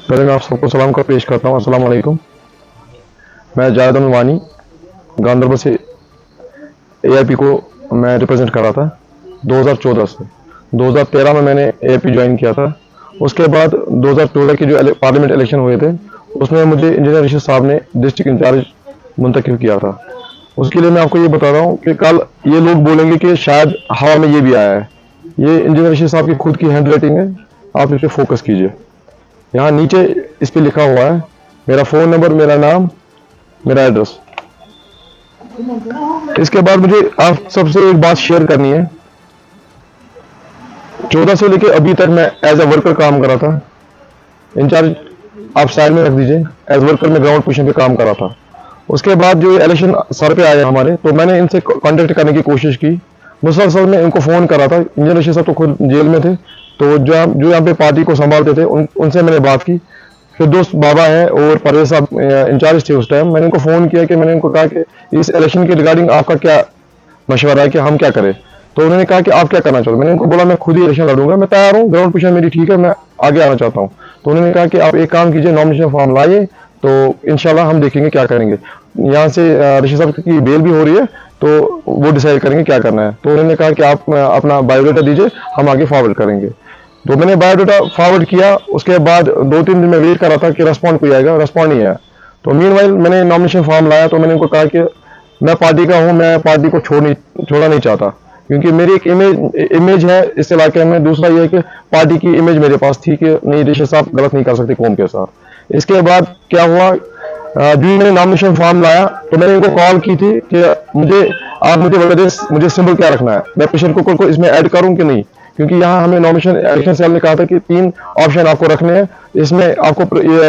पहले मैं आप सबको सलाम का पेश करता हूँ। अस्सलाम वालेकुम। मैं जावेद वानी गांधरबल से एआईपी को मैं रिप्रेजेंट कर रहा था 2014 से। 2013 में मैंने एआईपी ज्वाइन किया था। उसके बाद 2014 के जो पार्लियामेंट इलेक्शन हुए थे उसमें मुझे इंजीनियर रशीद साहब ने डिस्ट्रिक्ट इंचार्ज मुंतखब किया था। उसके लिए मैं आपको ये बता रहा हूँ कि कल ये लोग बोलेंगे कि शायद हवा में ये भी आया है। ये इंजीनियर रशीद साहब की खुद की हैंड राइटिंग है, आप इस पर फोकस कीजिए। यहाँ नीचे इस पे लिखा हुआ है मेरा फ़ोन नंबर, मेरा नाम, मेरा एड्रेस। इसके बाद मुझे आप सबसे एक बात शेयर करनी है। 14 से लेके अभी तक मैं एज ए वर्कर काम कर रहा था। इंचार्ज आप साइड में रख दीजिए। एज वर्कर में ग्राउंड पोजीशन पे काम कर रहा था। उसके बाद जो इलेक्शन सर पे आए हमारे, तो मैंने इनसे कांटेक्ट करने की कोशिश की। मुसलसल मैं इनको फ़ोन करा था। इंजीनियर रशीद साहब तो खुद जेल में थे, तो जो यहाँ पे पार्टी को संभालते थे उनसे मैंने बात की। फिर दोस्त बाबा हैं और परवेज साहब इंचार्ज थे उस टाइम। मैंने इनको फ़ोन किया कि मैंने इनको कहा कि इस इलेक्शन के रिगार्डिंग आपका क्या मशवरा है कि हम क्या करें। तो उन्होंने कहा कि आप क्या करना चाहते हो। मैंने इनको बोला मैं खुद ही इलेक्शन लड़ूंगा, मैं तैयार हूँ, ग्राउंड पोजीशन मेरी ठीक है, मैं आगे आना चाहता हूँ। तो उन्होंने कहा कि आप एक काम कीजिए, नॉमिनेशन फॉर्म लाइए, तो इंशाल्लाह हम देखेंगे क्या करेंगे। यहाँ से रशीद साहब की बेल भी हो रही है, तो वो डिसाइड करेंगे क्या करना है। तो उन्होंने कहा कि आप अपना बायोडाटा दीजिए, हम आगे फॉरवर्ड करेंगे। तो मैंने बायोडाटा फॉरवर्ड किया। उसके बाद 2-3 दिन में वेट कर रहा था कि रेस्पॉन्ड कोई आएगा, रेस्पॉन्ड नहीं आया। तो मीनवाइल मैंने नॉमिनेशन फॉर्म लाया। तो मैंने उनको कहा कि मैं पार्टी का हूँ, मैं पार्टी को छोड़ना नहीं चाहता, क्योंकि मेरी एक इमेज है इस इलाके में। दूसरा ये है कि पार्टी की इमेज मेरे पास थी कि नहीं, रशीद साहब गलत नहीं कर सकते कौम के साथ। इसके बाद क्या हुआ, जो मैंने नॉमिनेशन फॉर्म लाया तो मैंने इनको कॉल की थी कि आप मुझे बता दें मुझे सिंबल क्या रखना है, मैं प्रेशर कुकर को इसमें ऐड करूं कि नहीं। क्योंकि यहाँ हमें नॉमिनेशन इलेक्शन सेल ने कहा था कि 3 ऑप्शन आपको रखने हैं। इसमें आपको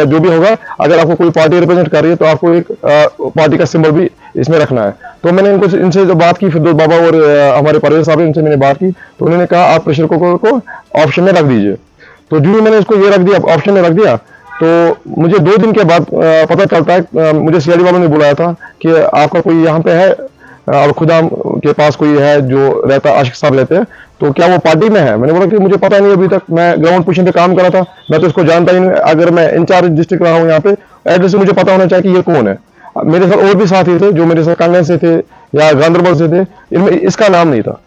जो भी होगा, अगर आपको कोई पार्टी रिप्रेजेंट कर रही है तो आपको एक पार्टी का सिंबल भी इसमें रखना है। तो मैंने इनसे जो बात की, फिर बाबा और हमारे परवेज साहब इनसे मैंने बात की, तो उन्होंने कहा आप प्रेशर कुकर को ऑप्शन में रख दीजिए। तो जो मैंने इसको ये रख दिया, ऑप्शन में रख दिया, तो मुझे 2 दिन के बाद पता चलता है, मुझे सीआईडी वालों ने बुलाया था कि आपका कोई यहाँ पे है, और खुदा के पास कोई है जो रहता, आशिक साहब रहते हैं, तो क्या वो पार्टी में है। मैंने बोला कि मुझे पता नहीं, अभी तक मैं ग्राउंड पोजीशन पे काम कर रहा था, मैं तो इसको जानता ही नहीं। अगर मैं इंचार्ज डिस्ट्रिक्ट रहा हूँ यहाँ पे, एड्रेस से मुझे पता होना चाहिए कि ये कौन है। मेरे साथ और भी साथी थे जो मेरे साथ कांगड़ा से थे या गांधरबल से थे, इनमें इसका नाम नहीं था।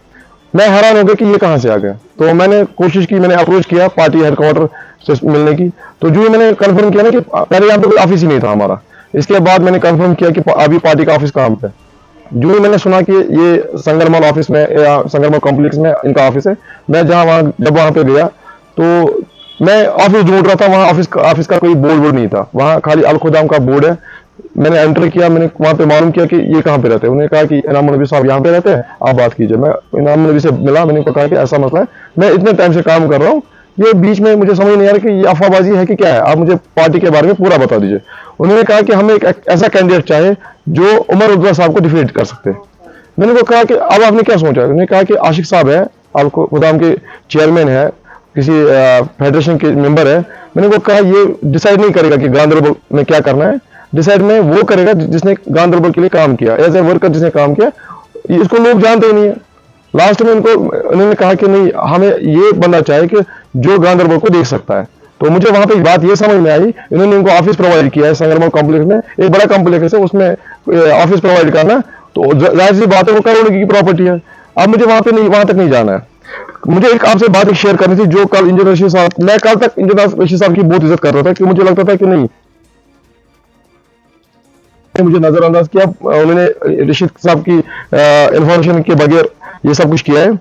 मैं हैरान हो गया कि ये कहाँ से आ गया। तो मैंने कोशिश की, मैंने अप्रोच किया पार्टी हेडक्वार्टर से मिलने की। तो जो मैंने कंफर्म किया ना कि पहले यहाँ पे कोई ऑफिस ही नहीं था हमारा। इसके बाद मैंने कंफर्म किया कि अभी पार्टी का ऑफिस कहाँ पे है। जो ही मैंने सुना कि ये संगरमल ऑफिस में या संगरमल कॉम्प्लेक्स में इनका ऑफिस है, मैं जब वहाँ पे गया तो मैं ऑफिस ढूंढ रहा था। वहाँ ऑफिस का कोई बोर्ड नहीं था, वहाँ खाली अल खुदाम का बोर्ड है। मैंने एंटर किया, मैंने वहाँ पे मालूम किया कि ये कहाँ पे रहते हैं। उन्होंने कहा कि इनाम नबी साहब यहाँ पे रहते हैं, आप बात कीजिए। मैं इनाम नबी से मिला, मैंने उनको कहा कि ऐसा मसला है, मैं इतने टाइम से काम कर रहा हूँ, ये बीच में मुझे समझ नहीं आ रहा कि ये अफवाहबाजी है कि क्या है, आप मुझे पार्टी के बारे में पूरा बता दीजिए। उन्होंने कहा कि हमें एक ऐसा कैंडिडेट चाहिए जो उमर उद्दौला साहब को डिफीट कर सकते हैं। मैंने उनको कहा कि अब आपने क्या सोचा। उन्होंने कहा कि आशिक साहब है, अल खुदाम के चेयरमैन है, किसी फेडरेशन के मेंबर है। मैंने उनको कहा ये डिसाइड नहीं करेगा कि गांधरबल में क्या करना है, डिसाइड में वो करेगा जिसने गांधरबल के लिए काम किया, एज ए वर्कर जिसने काम किया। इसको लोग जानते ही नहीं है। लास्ट में उन्होंने कहा कि नहीं, हमें ये बनना चाहिए कि जो गांधरबल को देख सकता है। तो मुझे वहां पे बात ये समझ में आई, इन्होंने इनको ऑफिस प्रोवाइड किया है संगरमल कॉम्प्लेक्स में, एक बड़ा कॉम्प्लेक्स है, उसमें ऑफिस प्रोवाइड करना। तो जाहिर सी बात है वो करोड़ों की प्रॉपर्टी है। अब मुझे वहां तक नहीं जाना है। मुझे एक आपसे बात शेयर करनी थी, जो कल इंजीनियर रशीद साहब, मैं कल तक इंजीनियर रशीद साहब की बहुत इज्जत कर रहा था कि मुझे लगता था कि नहीं, मुझे नजरअंदाज किया। उन्होंने रशीद साहब की इंफॉर्मेशन के बगैर ये सब कुछ किया है।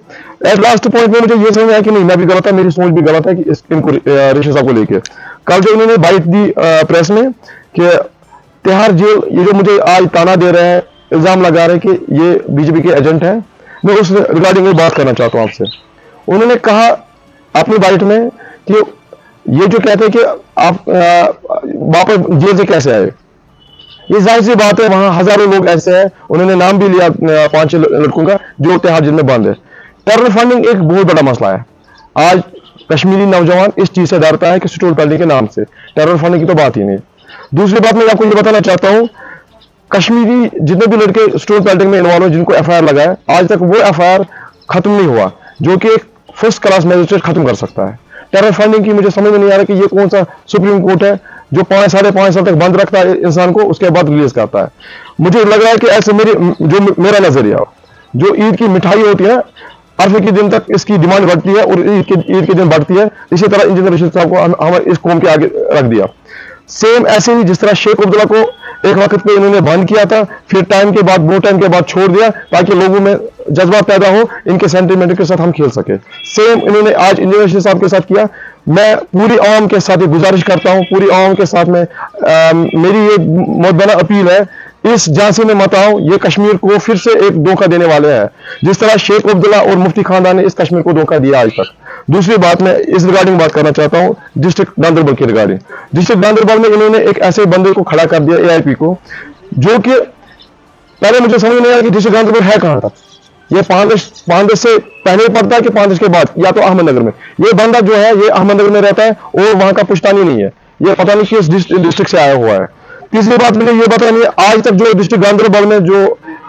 एट लास्ट पॉइंट में मुझे ये समझ आया कि नहीं, मैं भी गलत था, मेरी सोच भी गलत है कि इनको रशीद साहब को लेके। कल जो उन्होंने बाइट दी प्रेस में कि तिहाड़ जेल, ये जो मुझे आज ताना दे रहे हैं, इल्जाम लगा रहे हैं कि ये बीजेपी के एजेंट हैं, मैं उस रिगार्डिंग में बात करना चाहता हूँ आपसे। उन्होंने कहा अपनी बाइट में कि ये जो कहते हैं कि आप वापस जेल से कैसे आए, ये जाहिर सी बात है, वहां हजारों लोग ऐसे हैं। उन्होंने नाम भी लिया 5-6 लड़कों का जो तिहाड़ जेल में बंद है। टेरर फंडिंग एक बहुत बड़ा मसला है। आज कश्मीरी नौजवान इस चीज से डरता है कि स्टोन पेल्टिंग के नाम से, टेरर फंडिंग की तो बात ही नहीं। दूसरी बात मैं आपको ये बताना चाहता हूँ, कश्मीरी जितने भी लड़के स्टोन पेल्टिंग में इन्वॉल्व है, जिनको एफआईआर लगा है, आज तक वो एफआईआर खत्म नहीं हुआ, जो कि एक फर्स्ट क्लास मैजिस्ट्रेट खत्म कर सकता है। टेरर फंडिंग की मुझे समझ में नहीं आ रहा कि ये कौन सा सुप्रीम कोर्ट है जो 5-5.5 साल तक बंद रखता है इंसान को, उसके बाद रिलीज करता है। मुझे लग रहा है कि ऐसे मेरा नजरिया, जो ईद की मिठाई होती है अरफे के दिन तक इसकी डिमांड बढ़ती है और ईद के दिन बढ़ती है, इसी तरह इंजीनियर रशीद साहब को हमारे इस कौम के आगे रख दिया। सेम ऐसे ही जिस तरह शेख अब्दुल्ला को एक वक्त पे इन्होंने बंद किया था, फिर टाइम के बाद बहुत टाइम के बाद छोड़ दिया ताकि लोगों में जज्बा पैदा हो, इनके सेंटिमेंट के साथ हम खेल सके। सेम इन्होंने आज इंजीनियर रशीद साहब के साथ किया। मैं पूरी आवाम के साथ ये गुजारिश करता हूँ, पूरी आवाम के साथ में मेरी ये बहुत बड़ा अपील है, इस झांसी में मत आओ, ये कश्मीर को फिर से एक धोखा देने वाले हैं जिस तरह शेख अब्दुल्ला और मुफ्ती खानदान ने इस कश्मीर को धोखा दिया आज तक। दूसरी बात मैं इस रिगार्डिंग बात करना चाहता हूं डिस्ट्रिक्ट गांधरबल के रिगार्डिंग। डिस्ट्रिक्ट गांधरबल में इन्होंने एक ऐसे बंदे को खड़ा कर दिया एआईपी को, जो कि पहले मुझे समझ नहीं आया कि डिस्ट्रिक्ट गांधरबल है कहां तक। ये 5 से पहले पड़ता है कि 5 के बाद, या तो अहमदनगर में। ये बंदा जो है ये अहमदनगर में रहता है और वहां का पुश्तानी नहीं है, ये पता नहीं किस डिस्ट्रिक्ट से आया हुआ है। तीसरी बात मुझे ये बतानी है, आज तक जो डिस्ट्रिक्ट गांधरबल में जो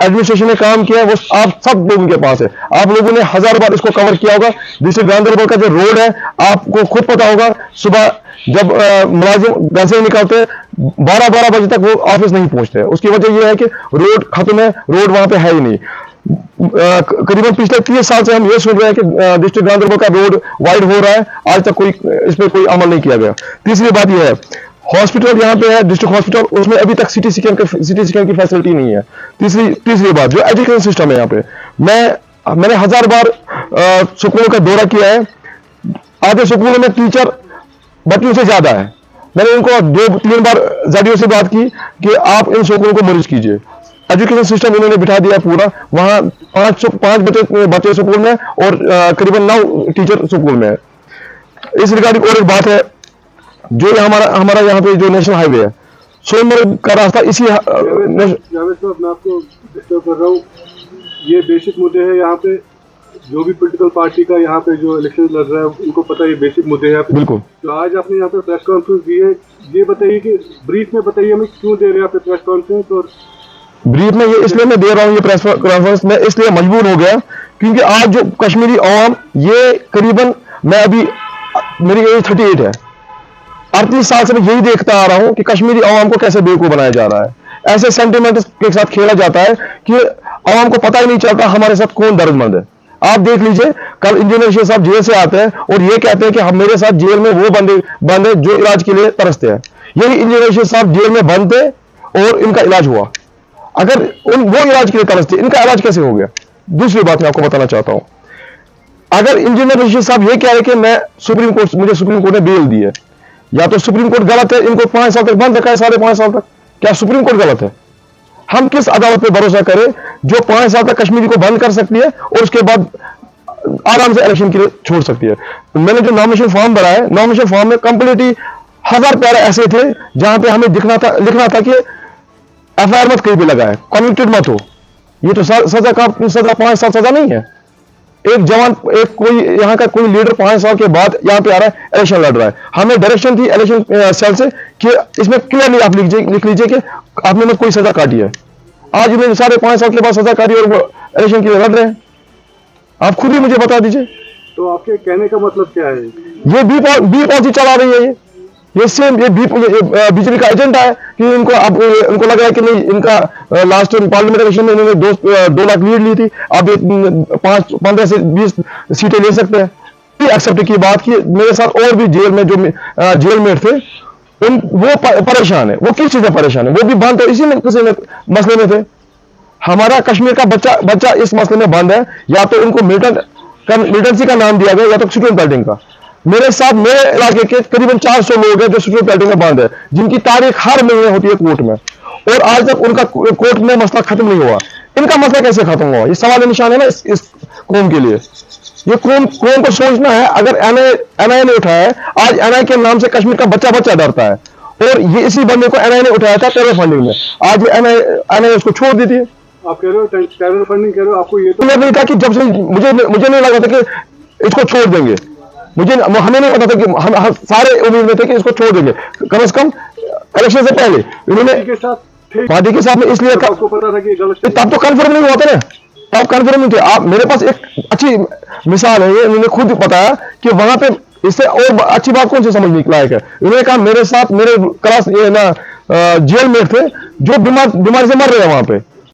एडमिनिस्ट्रेशन ने काम किया है वो आप सब लोगों के पास है। आप लोगों ने 1000 बार इसको कवर किया होगा। डिस्ट्रिक्ट गांधरबल का जो रोड है आपको खुद पता होगा, सुबह जब मुलाजिम घर से निकलते हैं 12-12 बजे तक वो ऑफिस नहीं पहुंचते। उसकी वजह यह है कि रोड खत्म है, रोड वहां पे है ही नहीं। करीबन पिछले 30 साल से हम ये सुन रहे हैं कि डिस्ट्रिक्ट गांधरबल का रोड वाइड हो रहा है, आज तक इस पर कोई अमल नहीं किया गया। तीसरी बात यह है, हॉस्पिटल यहाँ पे है डिस्ट्रिक्ट हॉस्पिटल, उसमें अभी तक सिटी स्कैन की फैसिलिटी नहीं है। तीसरी बात जो एजुकेशन सिस्टम है यहाँ पे, मैंने 1000 बार स्कूलों का दौरा किया है। आधे स्कूलों में टीचर बच्चों से ज्यादा है। मैंने उनको 2-3 बार ZDO से बात की कि आप इन स्कूलों को मर्ज कीजिए। एजुकेशन सिस्टम इन्होंने बिठा दिया पूरा, वहां 5 बच्चे स्कूल में और करीबन 9 टीचर स्कूल में है। इस रिगार्डिंग और एक बात है, जो हमारा यहाँ पे जो नेशनल हाईवे है सोनमर्ग का रास्ता, इसी जावेद साहब मैं आपको डिस्टर्ब कर रहा हूँ। ये बेसिक मुद्दे हैं यहाँ पे, जो भी पॉलिटिकल पार्टी का यहाँ पे जो इलेक्शन लड़ रहा है उनको पता है ये बेसिक मुद्दे हैं यहाँ पे। बिल्कुल। तो आज आपने यहाँ पे प्रेस कॉन्फ्रेंस दी है, ये बताइए कि ब्रीफ में बताइए हमें क्यों दे रहे हैं यहाँ पे प्रेस कॉन्फ्रेंस। और ब्रीफ में ये इसलिए मैं दे रहा हूँ ये प्रेस कॉन्फ्रेंस में, इसलिए मजबूर हो गया क्योंकि आज जो कश्मीरी अवाम, ये करीबन मैं अभी मेरी एज 38 है, 38 साल से मैं यही देखता आ रहा हूं कि कश्मीरी अवाम को कैसे बेवकूफ बनाया जा रहा है। ऐसे सेंटिमेंट के साथ खेला जाता है कि अवाम को पता ही नहीं चलता हमारे साथ कौन दर्दमंद है। आप देख लीजिए, कल इंजीनियर रशीद साहब जेल से आते हैं और ये कहते हैं कि हम मेरे साथ जेल में वो बंद है जो इलाज के लिए तरसते हैं। यही इंजीनियर रशीद साहब जेल में बंद थे और इनका इलाज हुआ। अगर वो इलाज के लिए तरसते, इनका इलाज कैसे हो गया? दूसरी बात मैं आपको बताना चाहता हूं, अगर इंजीनियर रशीद साहब ये कह रहे कि मुझे सुप्रीम कोर्ट ने बेल दी है, या तो सुप्रीम कोर्ट गलत है, इनको 5 साल तक बंद रखा है, 5.5 साल तक, क्या सुप्रीम कोर्ट गलत है? हम किस अदालत पे भरोसा करें जो 5 साल तक कश्मीरी को बंद कर सकती है और उसके बाद आराम से इलेक्शन के लिए छोड़ सकती है? मैंने जो नॉमिनेशन फॉर्म भरा है, नॉमिनेशन फॉर्म में कंप्लीटली 1000 पैरा ऐसे थे जहां पे हमें लिखना था कि FIR मत कहीं भी लगाए, कन्विक्टेड मत हो। ये तो सजा 5 साल सजा नहीं है। एक जवान, एक कोई यहाँ का कोई लीडर 5 साल के बाद यहाँ पे आ रहा है, इलेक्शन लड़ रहा है। हमें डायरेक्शन थी इलेक्शन सेल से कि इसमें क्लियरली आप लिख लीजिए कि आपने मत कोई सजा काटी है। आज इन्होंने 5.5 साल के बाद सजा काटी और वो इलेक्शन के लिए लड़ रहे हैं। आप खुद ही मुझे बता दीजिए। तो आपके कहने का मतलब क्या है? ये बी पॉलिसी चला रही है। ये सेम ये बीजेपी का एजेंडा है कि उनको लग रहा है कि नहीं, इनका लास्ट पार्लियामेंट इलेक्शन में इन्होंने 2 लाख लीड ली थी, अब 15 से 20 सीटें ले सकते हैं। एक्सेप्ट की बात की, मेरे साथ और भी जेल में जो जेलमेट थे वो परेशान है। वो किस चीज में परेशान है? वो भी बंद है, इसी में किसी मसले में थे। हमारा कश्मीर का बच्चा इस मसले में बंद है, या तो उनको मिलिटेंसी का नाम दिया गया या तो सिक्योरिटी पेल्टिंग का। मेरे साथ मेरे इलाके के करीबन 400 लोग हैं जो सिक्योरिटी पेल्टिंग में बंद है, जिनकी तारीख हर महीने होती है कोर्ट में, और आज तक उनका कोर्ट में मसला खत्म नहीं हुआ। इनका मसला कैसे खत्म हुआ? ये सवाल निशान है ना इस कौम के लिए। ये कौम को सोचना है। अगर NIA ने उठाया है, आज NIA के नाम से कश्मीर का बच्चा डरता है, और ये इसी बंदे को NIA ने उठाया था टेरर फंडिंग में। आज NIA उसको छोड़ दी थी। आप कह रहे हो टेरर फंडिंग कह रहे हो, आपको ये तो नहीं था कि जब से मुझे नहीं लगा था कि इसको छोड़ देंगे। हमें नहीं पता था कि हम सारे उम्मीद में थे कि इसको छोड़ देंगे, कम से कम इलेक्शन से पहले। इन्होंने पार्टी के साथ में इसलिए आपको पता था कि तब तो कन्फर्म नहीं हुआ था ना, तब कन्फर्म नहीं थे आप। मेरे पास एक अच्छी मिसाल है, ये उन्होंने खुद बताया कि वहां पे इससे और अच्छी बात कौन सी समझने की लायक है? उन्होंने कहा मेरे साथ मेरे क्लास ये ना जेल मेट थे जो बीमारी से मर रहे हैं वहां पे,